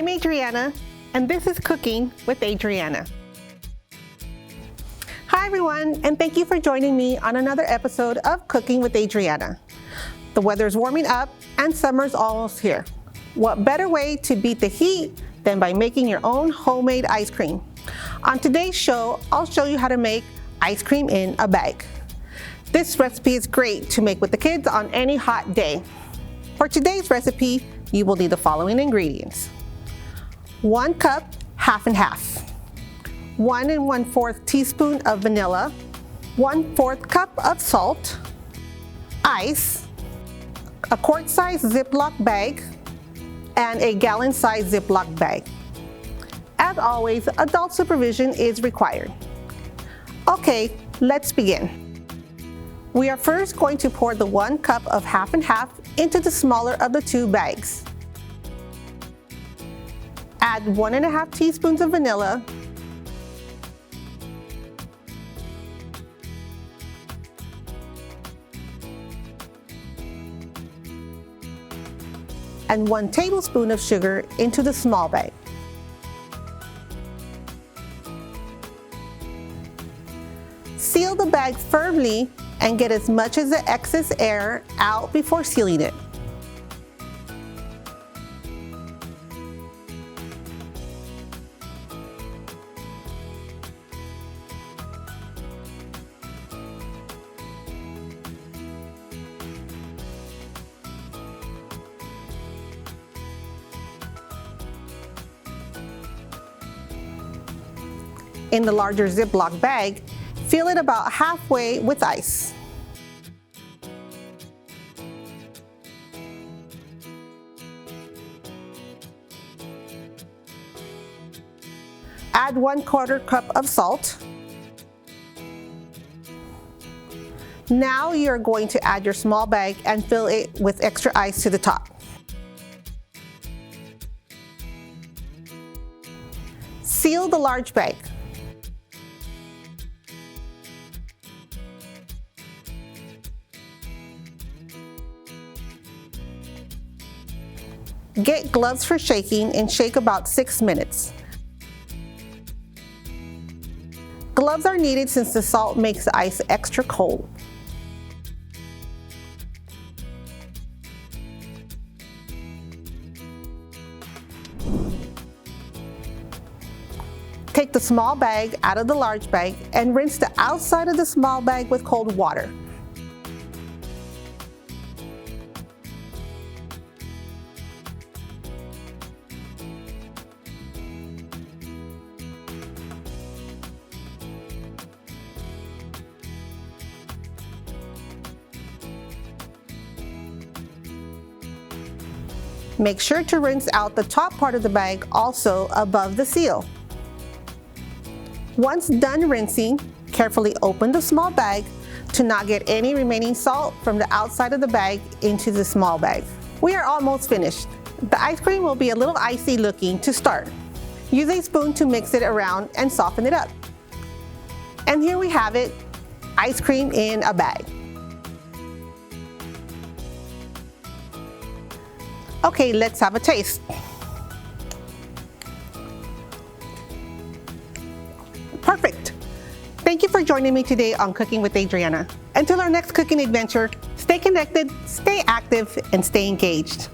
I'm Adriana, and this is Cooking with Adriana. Hi everyone, and thank you for joining me on another episode of Cooking with Adriana. The weather's warming up and summer's almost here. What better way to beat the heat than by making your own homemade ice cream? On today's show, I'll show you how to make ice cream in a bag. This recipe is great to make with the kids on any hot day. For today's recipe, you will need the following ingredients. 1 cup, half and half. 1 1/4 teaspoon of vanilla. 1/4 cup of salt. Ice. A quart-size Ziploc bag. And a gallon-size Ziploc bag. As always, adult supervision is required. Okay, let's begin. We are first going to pour the 1 cup of half and half into the smaller of the 2 bags. Add 1 1/2 teaspoons of vanilla, and 1 tablespoon of sugar into the small bag. Seal the bag firmly and get as much of the excess air out before sealing it. In the larger Ziploc bag, fill it about halfway with ice. Add 1/4 cup of salt. Now you're going to add your small bag and fill it with extra ice to the top. Seal the large bag. Get gloves for shaking and shake about 6 minutes. Gloves are needed since the salt makes the ice extra cold. Take the small bag out of the large bag and rinse the outside of the small bag with cold water. Make sure to rinse out the top part of the bag also above the seal. Once done rinsing, carefully open the small bag to not get any remaining salt from the outside of the bag into the small bag. We are almost finished. The ice cream will be a little icy looking to start. Use a spoon to mix it around and soften it up. And here we have it, ice cream in a bag. Okay, let's have a taste. Perfect. Thank you for joining me today on Cooking with Adriana. Until our next cooking adventure, stay connected, stay active, and stay engaged.